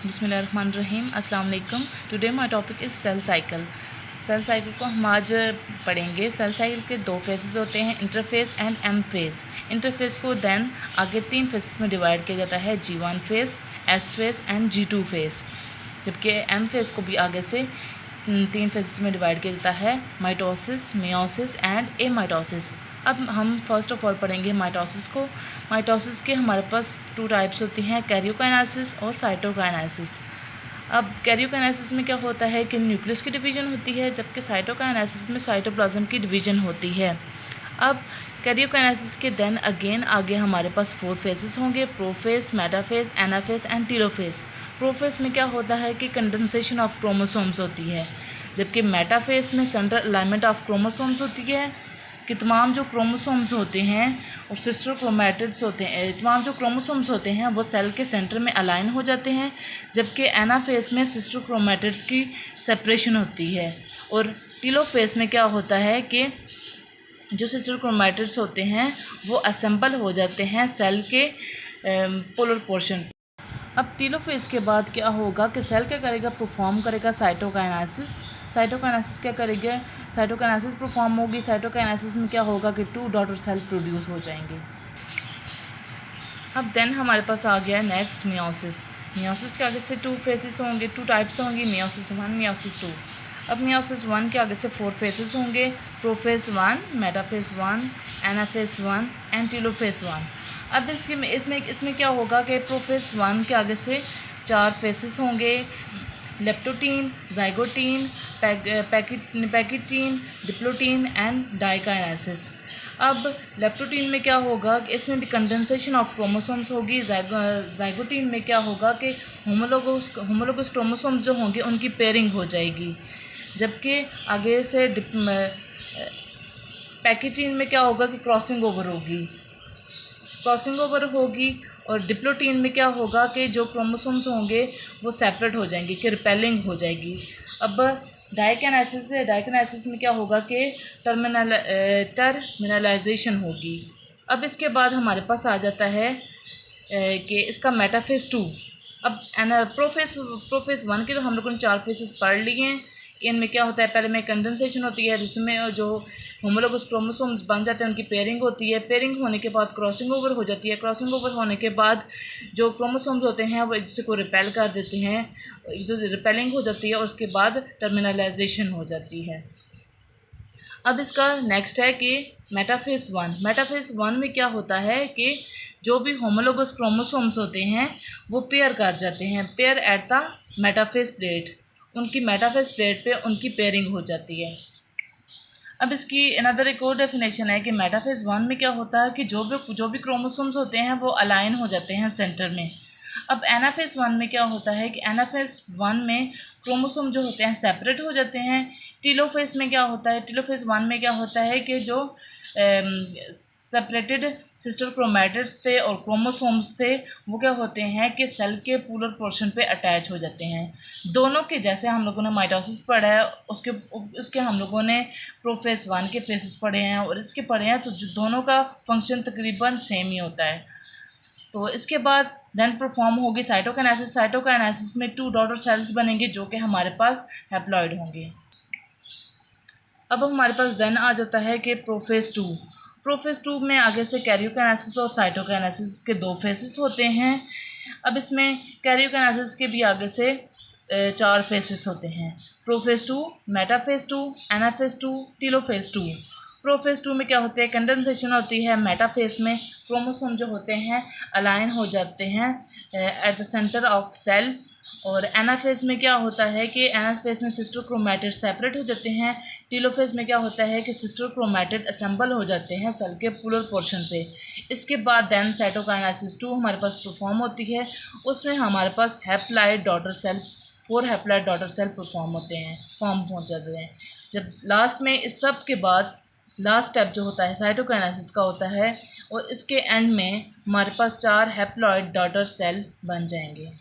बिस्मिल्लाहिर्रहमानिर्रहीम। अस्सलाम वालेकुम। Today my topic is cell cycle. Cell cycle को हम आज पढ़ेंगे। सेल साइकिल के दो फेजेस होते हैं, interphase and M phase. Interphase को देन आगे 3 फेजेस में डिवाइड किया जाता है, G1 phase, S phase and G2 phase. जबकि एम फेज़ को भी आगे से 3 फेजेस में डिवाइड किया जाता है, माइटोसिस, मियोसिस एंड एमाइटोसिस। अब हम फर्स्ट ऑफ ऑल पढ़ेंगे माइटोसिस को। माइटोसिस के हमारे पास 2 टाइप्स होती हैं, कैरियोकाइनेसिस और साइटोकाइनेसिस। अब कैरियोकाइनेसिस में क्या होता है कि न्यूक्लियस की डिवीजन होती है, जबकि साइटोकाइनेसिस में साइटोप्लाज्म की डिवीजन होती है। अब कैरियोकाइनेसिस के देन अगेन आगे हमारे पास 4 फेजेस होंगे, prophase, metaphase, anaphase and telophase. Prophase में क्या होता है कि कंडेंसेशन ऑफ क्रोमोसोम्स होती है, जबकि मेटाफेज में सेंट्रल अलाइनमेंट ऑफ क्रोमोसोम्स होती है कि तमाम जो क्रोमोसोम्स होते हैं और सिस्टर क्रोमैटिड्स होते हैं, तमाम जो क्रोमोसोम्स होते हैं वो सेल के सेंटर में अलाइन हो जाते हैं, जबकि एनाफेज में सिस्टर क्रोमैटिड्स की सेपरेशन होती है। और टीलोफेज में क्या होता है कि जो सिस्टर क्रोमैटिड्स होते हैं वो असेंबल हो जाते हैं सेल के पोलर पोर्शन। अब टीलोफेज के बाद क्या होगा कि सेल क्या करेगा, परफॉर्म करेगा साइटोकाइनेसिस। साइटोकाइनेसिस क्या करेगा, साइटोकाइनेसिस परफॉर्म होगी। साइटोकाइनेसिस में क्या होगा कि 2 डॉटर सेल प्रोड्यूस हो जाएंगे। अब देन हमारे पास आ गया नेक्स्ट मियोसिस। मियोसिस के आगे से 2 फेजेस होंगे, 2 टाइप्स होंगी, मियोसिस 1, मियोसिस 2। अब मियोसिस 1 के आगे से 4 फेजेस होंगे, prophase 1, metaphase 1, anaphase 1 and telophase 1। अब इसमें क्या होगा कि प्रोफेज 1 के आगे से 4 फेजेस होंगे, leptotene, zygotene, pachytene, diplotene and diakinesis. अब लेप्टोटीन में क्या होगा कि इसमें भी कंडेंसेशन ऑफ क्रोमोसोम्स होगी। जाइगोटीन में क्या होगा कि होमोलोगस क्रोमोसोम्स जो होंगे उनकी पेयरिंग हो जाएगी, जबकि आगे से पैकिटीन में क्या होगा कि क्रॉसिंग ओवर होगी। और डिप्लोटीन में क्या होगा कि जो क्रोमोसोम्स होंगे वो सेपरेट हो जाएंगे, कि रिपेलिंग हो जाएगी। अब डाइकाइनेसिस में क्या होगा कि टर्मिनलाइजेशन होगी। अब इसके बाद हमारे पास आ जाता है कि इसका मेटाफेज 2। अब प्रोफेज 1 के तो हम लोगों ने 4 फेजेस पढ़ लिए हैं। इनमें क्या होता है, पहले में कंडेंसेशन होती है, जिसमें जो होमोलोगस क्रोमोसोम्स बन जाते हैं उनकी पेयरिंग होती है। पेयरिंग होने के बाद क्रॉसिंग ओवर हो जाती है। क्रॉसिंग ओवर होने के बाद जो क्रोमोसोम्स होते हैं वो एक दूसरे को रिपेल कर देते हैं, एक दूसरे रिपेलिंग हो जाती है और उसके बाद टर्मिनलाइजेशन हो जाती है। अब इसका नेक्स्ट है कि मेटाफेज 1। मेटाफेज 1 में क्या होता है कि जो भी होमोलोगस क्रोमोसोम्स होते हैं वो पेयर कर जाते हैं, pair at the metaphase plate. उनकी मेटाफेज प्लेट पे उनकी पेयरिंग हो जाती है। अब इसकी अनदर एक और डेफिनेशन है कि मेटाफेज 1 में क्या होता है कि जो भी क्रोमोसोम्स होते हैं वो अलाइन हो जाते हैं सेंटर में। अब एनाफेज 1 में क्या होता है कि एनाफेज 1 में क्रोमोसोम जो होते हैं सेपरेट हो जाते हैं। टीलोफेज में क्या होता है, टीलोफेज 1 में क्या होता है कि जो सेपरेटेड सिस्टर क्रोमैटिड्स थे और क्रोमोसोम्स थे वो क्या होते हैं कि सेल के पोलर पोर्शन पे अटैच हो जाते हैं। दोनों के जैसे हम लोगों ने माइटोसिस पढ़ा है, उसके हम लोगों ने प्रोफेज 1 के फेजेस पढ़े हैं और इसके पढ़े हैं, तो दोनों का फंक्शन तकरीबन सेम ही होता है। तो इसके बाद देन परफॉर्म होगी साइटोकाइनेसिस। साइटोकाइनेसिस में 2 डॉटर सेल्स बनेंगे जो कि हमारे पास हैप्लॉइड होंगे। अब हमारे पास देन आ जाता है कि प्रोफेज 2। प्रोफेज 2 में आगे से कैरियोकाइनेसिस और साइटोकाइनेसिस के 2 फेजेस होते हैं। अब इसमें कैरियोकाइनेसिस के भी आगे से 4 फेजेस होते हैं, prophase 2, metaphase 2, anaphase 2, telophase 2। Prophase 2 में क्या होते हैं, कंडेंसेशन होती है। मेटाफेज में क्रोमोसोम जो होते हैं अलाइन हो जाते हैं at the centre of cell. और एनाफेज में क्या होता है कि एनाफेज में सिस्टर क्रोमैटिड सेपरेट हो जाते हैं। टीलोफेज में क्या होता है कि सिस्टर क्रोमैटिड असेंबल हो जाते हैं सेल के पोलर पोर्शन पे। इसके बाद देन साइटोकाइनेसिस 2 हमारे पास परफॉर्म होती है। उसमें हमारे पास haploid daughter cell, 4 haploid daughter cell form हो जाते हैं। जब लास्ट में इस सब के बाद लास्ट स्टेप जो होता है साइटोकाइनेसिस का होता है और इसके एंड में हमारे पास 4 हैप्लॉइड डॉटर सेल बन जाएंगे।